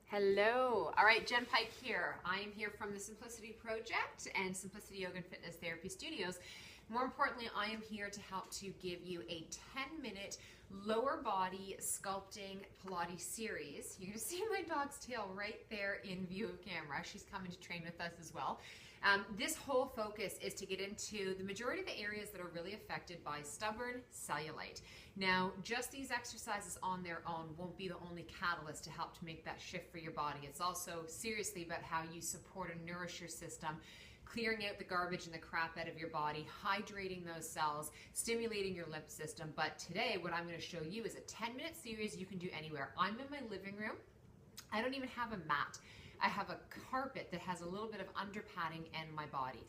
Hello. All right, Jenn Pike here. I am here from the Simplicity Project and Simplicity Yoga and Fitness Therapy Studios. More importantly, I am here to help to give you a 10-minute lower body sculpting Pilates series. You're going to see my dog's tail right there in view of camera. She's coming to train with us as well. This whole focus is to get into the majority of the areas that are really affected by stubborn cellulite. Now, just these exercises on their own won't be the only catalyst to help to make that shift for your body. It's also seriously about how you support and nourish your system, clearing out the garbage and the crap out of your body, hydrating those cells, stimulating your lymph system. But today, what I'm going to show you is a 10-minute series you can do anywhere. I'm in my living room. I don't even have a mat. I have a carpet that has a little bit of under padding and my body.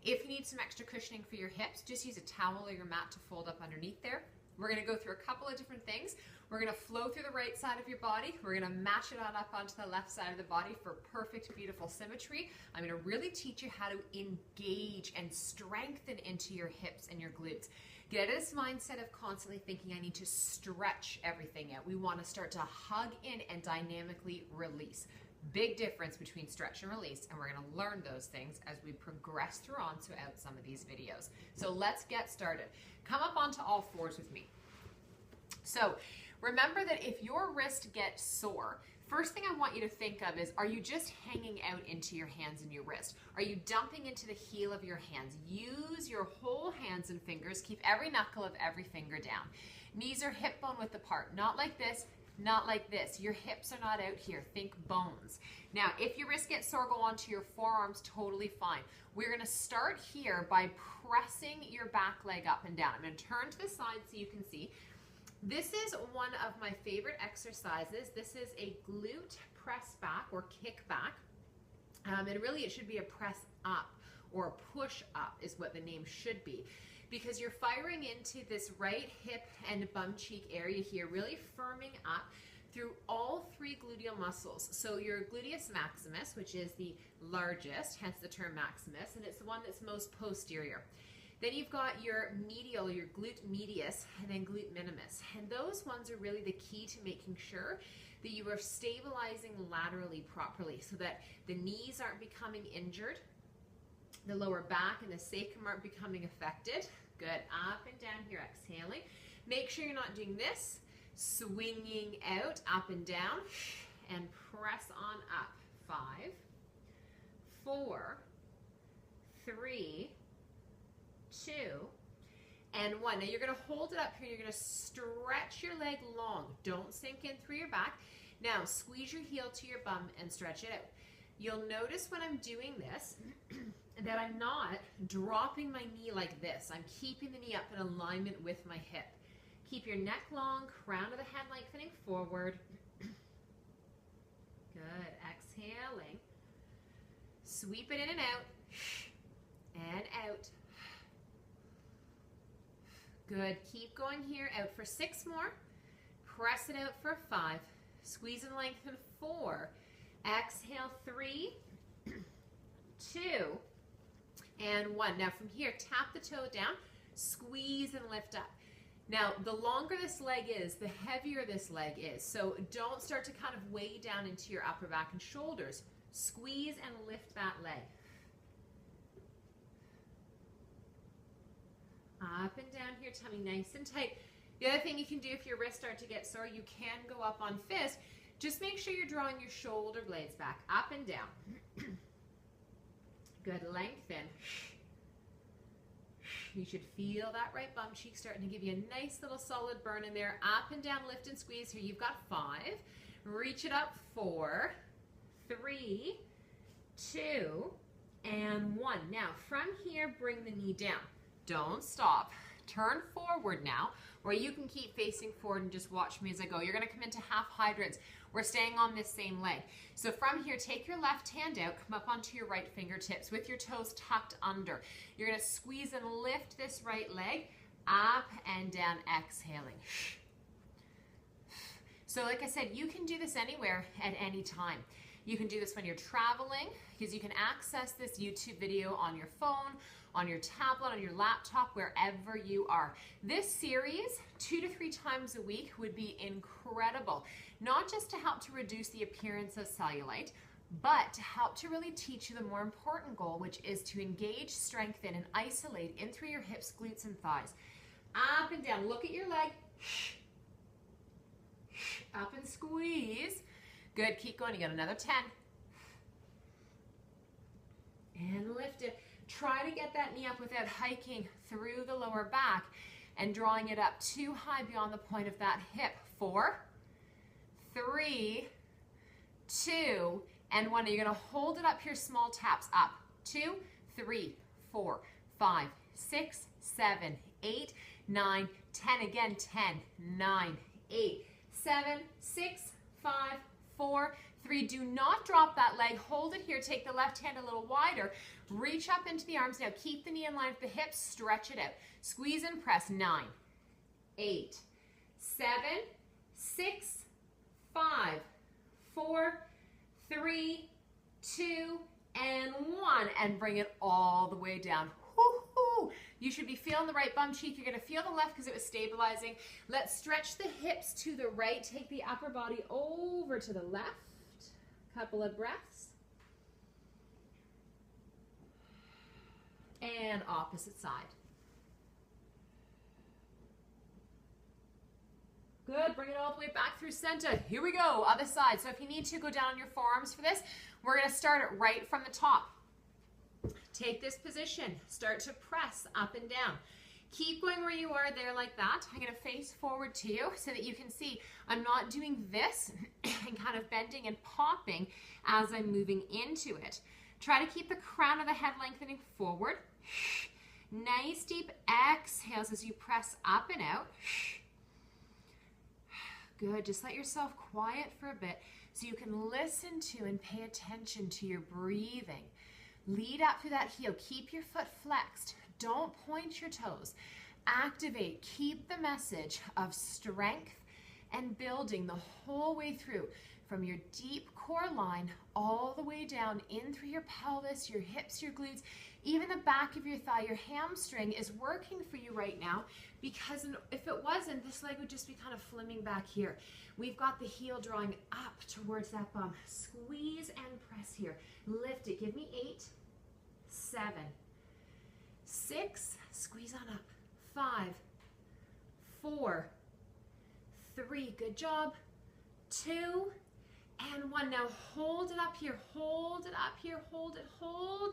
If you need some extra cushioning for your hips, just use a towel or your mat to fold up underneath there. We're going to go through a couple of different things. We're going to flow through the right side of your body. We're going to match it on up onto the left side of the body for perfect, beautiful symmetry. I'm going to really teach you how to engage and strengthen into your hips and your glutes. Get out of this mindset of constantly thinking I need to stretch everything out. We want to start to hug in and dynamically release. Big difference between stretch and release, and we're going to learn those things as we progress throughout some of these videos. So let's get started. Come up onto all fours with me. So remember that if your wrist gets sore, first thing I want you to think of is, are you just hanging out into your hands and your wrist? Are you dumping into the heel of your hands? Use your whole hands and fingers. Keep every knuckle of every finger down. Knees are hip bone width apart, not like this. Not like this. Your hips are not out here. Think bones. Now, if your wrist gets sore, go onto your forearms, totally fine. We're going to start here by pressing your back leg up and down. I'm going to turn to the side so you can see. This is one of my favorite exercises. This is a glute press back or kick back. And really it should be a press up or a push up is what the name should be, because you're firing into this right hip and bum cheek area here, really firming up through all three gluteal muscles. So your gluteus maximus, which is the largest, hence the term maximus, and it's the one that's most posterior. Then you've got your medial, your glute medius, and then glute minimus. And those ones are really the key to making sure that you are stabilizing laterally properly so that the knees aren't becoming injured, the lower back and the sacrum aren't becoming affected. Good. Up and down here, exhaling. Make sure you're not doing this. Swinging out, up and down, and press on up. 5, 4, 3, 2, and 1. Now you're going to hold it up here. You're going to stretch your leg long. Don't sink in through your back. Now squeeze your heel to your bum and stretch it out. You'll notice when I'm doing this that I'm not dropping my knee like this. I'm keeping the knee up in alignment with my hip. Keep your neck long, crown of the head lengthening forward. Good. Exhaling. Sweep it in and out. And out. Good. Keep going here. Out for 6 more. Press it out for 5. Squeeze and lengthen 4. Exhale 3, 2, and 1. Now from here, tap the toe down, squeeze and lift up. Now, the longer this leg is, the heavier this leg is. So don't start to kind of weigh down into your upper back and shoulders. Squeeze and lift that leg. Up and down here, tummy nice and tight. The other thing you can do if your wrists start to get sore, you can go up on fist. Just make sure you're drawing your shoulder blades back, up and down. Good, lengthen. You should feel that right bum cheek starting to give you a nice little solid burn in there. Up and down, lift and squeeze. Here you've got 5. Reach it up, 4, 3, 2, and 1. Now from here, bring the knee down. Don't stop. Turn forward now, or you can keep facing forward and just watch me as I go. You're going to come into half hydrants. We're staying on this same leg. So from here, take your left hand out, come up onto your right fingertips with your toes tucked under. You're going to squeeze and lift this right leg up and down, exhaling. So like I said, you can do this anywhere at any time. You can do this when you're traveling, because you can access this YouTube video on your phone, on your tablet, on your laptop, wherever you are. This series, 2 to 3 times a week, would be incredible. Not just to help to reduce the appearance of cellulite, but to help to really teach you the more important goal, which is to engage, strengthen, and isolate in through your hips, glutes, and thighs. Up and down. Look at your leg. Up and squeeze. Good. Keep going. You got another 10. And lift it. Try to get that knee up without hiking through the lower back and drawing it up too high beyond the point of that hip. 4, 3, 2, and 1. You're going to hold it up here, small taps. Up. 2, 3, 4, 5, 6, 7, 8, 9, 10. Again, 10, 9, 8, 7, 6, 5, 4, 3. Do not drop that leg. Hold it here. Take the left hand a little wider. Reach up into the arms. Now keep the knee in line with the hips. Stretch it out. Squeeze and press. 9, 8, 7, 6, 5, 4, 3, 2, and 1. And bring it all the way down. Woo-hoo. You should be feeling the right bum cheek. You're going to feel the left because it was stabilizing. Let's stretch the hips to the right. Take the upper body over to the left. Couple of breaths. And opposite side. Good. Bring it all the way back through center. Here we go. Other side. So if you need to, go down on your forearms for this. We're going to start it right from the top. Take this position. Start to press up and down. Keep going where you are there like that. I'm going to face forward to you so that you can see I'm not doing this and kind of bending and popping as I'm moving into it. Try to keep the crown of the head lengthening forward. Nice deep exhales as you press up and out. Good. Just let yourself quiet for a bit so you can listen to and pay attention to your breathing. Lead up through that heel. Keep your foot flexed. Don't point your toes. Activate. Keep the message of strength and building the whole way through, from your deep core line all the way down in through your pelvis, your hips, your glutes, even the back of your thigh. Your hamstring is working for you right now, because if it wasn't, this leg would just be kind of flimming back here. We've got the heel drawing up towards that bum. Squeeze and press here. Lift it. Give me 8, 7, 6, squeeze on up. 5, 4, 3, good job. 2, and 1. Now hold it up here, hold it up here, hold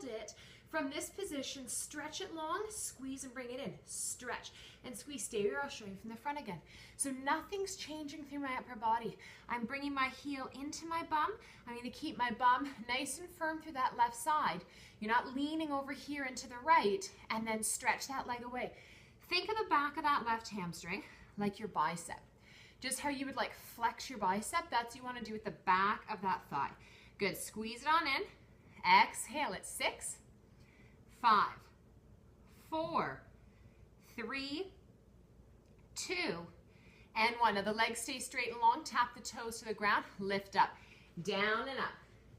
it. From this position, stretch it long, squeeze and bring it in. Stretch and squeeze. Stay here, I'll show you from the front again. So nothing's changing through my upper body. I'm bringing my heel into my bum. I'm going to keep my bum nice and firm through that left side. You're not leaning over here into the right, and then stretch that leg away. Think of the back of that left hamstring like your bicep. Just how you would like flex your bicep, that's what you want to do with the back of that thigh. Good. Squeeze it on in. Exhale at 6, 5, 4, 3, 2, and 1. Now the legs stay straight and long. Tap the toes to the ground. Lift up. Down and up.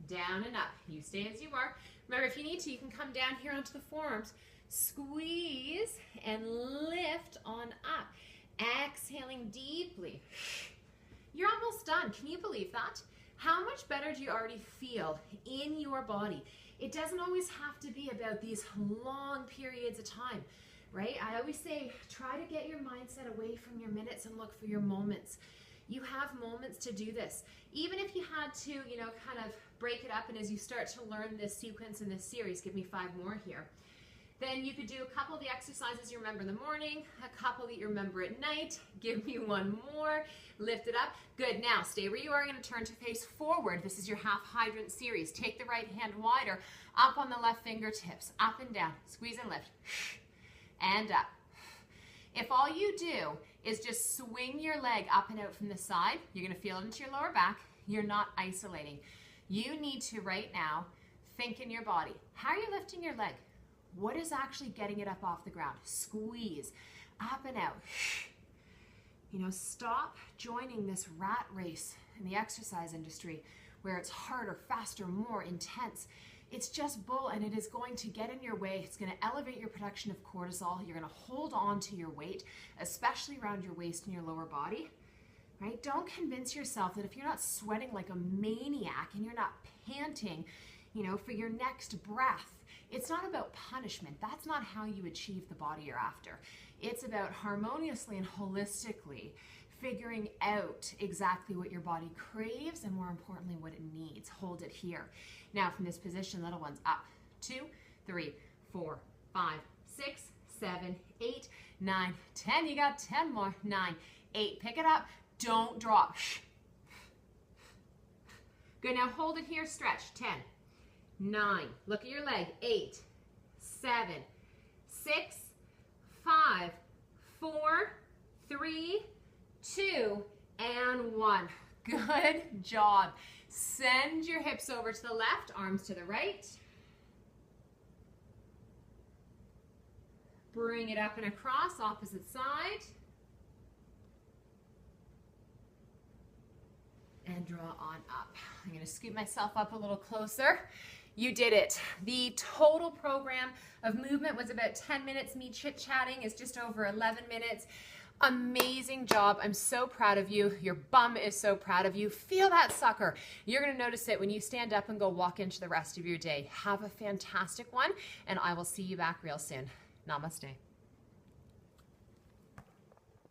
Down and up. You stay as you are. Remember, if you need to, you can come down here onto the forearms. Squeeze and lift on up. Exhaling deeply. You're almost done. Can you believe that? How much better do you already feel in your body? It doesn't always have to be about these long periods of time, right? I always say, try to get your mindset away from your minutes and look for your moments. You have moments to do this. Even if you had to, kind of break it up, and as you start to learn this sequence in this series, give me 5 more here. Then you could do a couple of the exercises you remember in the morning, a couple that you remember at night. Give me 1 more. Lift it up. Good. Now, stay where you are. You're going to turn to face forward. This is your half hydrant series. Take the right hand wider, up on the left fingertips, up and down. Squeeze and lift. And up. If all you do is just swing your leg up and out from the side, you're going to feel it into your lower back. You're not isolating. You need to, right now, think in your body. How are you lifting your leg? What is actually getting it up off the ground? Squeeze, up and out. Stop joining this rat race in the exercise industry where it's harder, faster, more intense. It's just bull, and it is going to get in your way. It's going to elevate your production of cortisol. You're going to hold on to your weight, especially around your waist and your lower body, right? Don't convince yourself that if you're not sweating like a maniac and you're not panting, you know, for your next breath, it's not about punishment. That's not how you achieve the body you're after. It's about harmoniously and holistically figuring out exactly what your body craves and, more importantly, what it needs. Hold it here. Now, from this position, little ones, up. 2, 3, 4, 5, 6, 7, 8, 9, 10. You got 10 more. 9, 8. Pick it up. Don't drop. Good. Now hold it here. Stretch. 10, 9. Look at your leg. 8, 7, 6, 5, 4, 3, 2, and 1. Good job. Send your hips over to the left, arms to the right. Bring it up and across, opposite side. And draw on up. I'm going to scoot myself up a little closer. You did it. The total program of movement was about 10 minutes. Me chit-chatting is just over 11 minutes. Amazing job. I'm so proud of you. Your bum is so proud of you. Feel that sucker. You're going to notice it when you stand up and go walk into the rest of your day. Have a fantastic one, and I will see you back real soon. Namaste.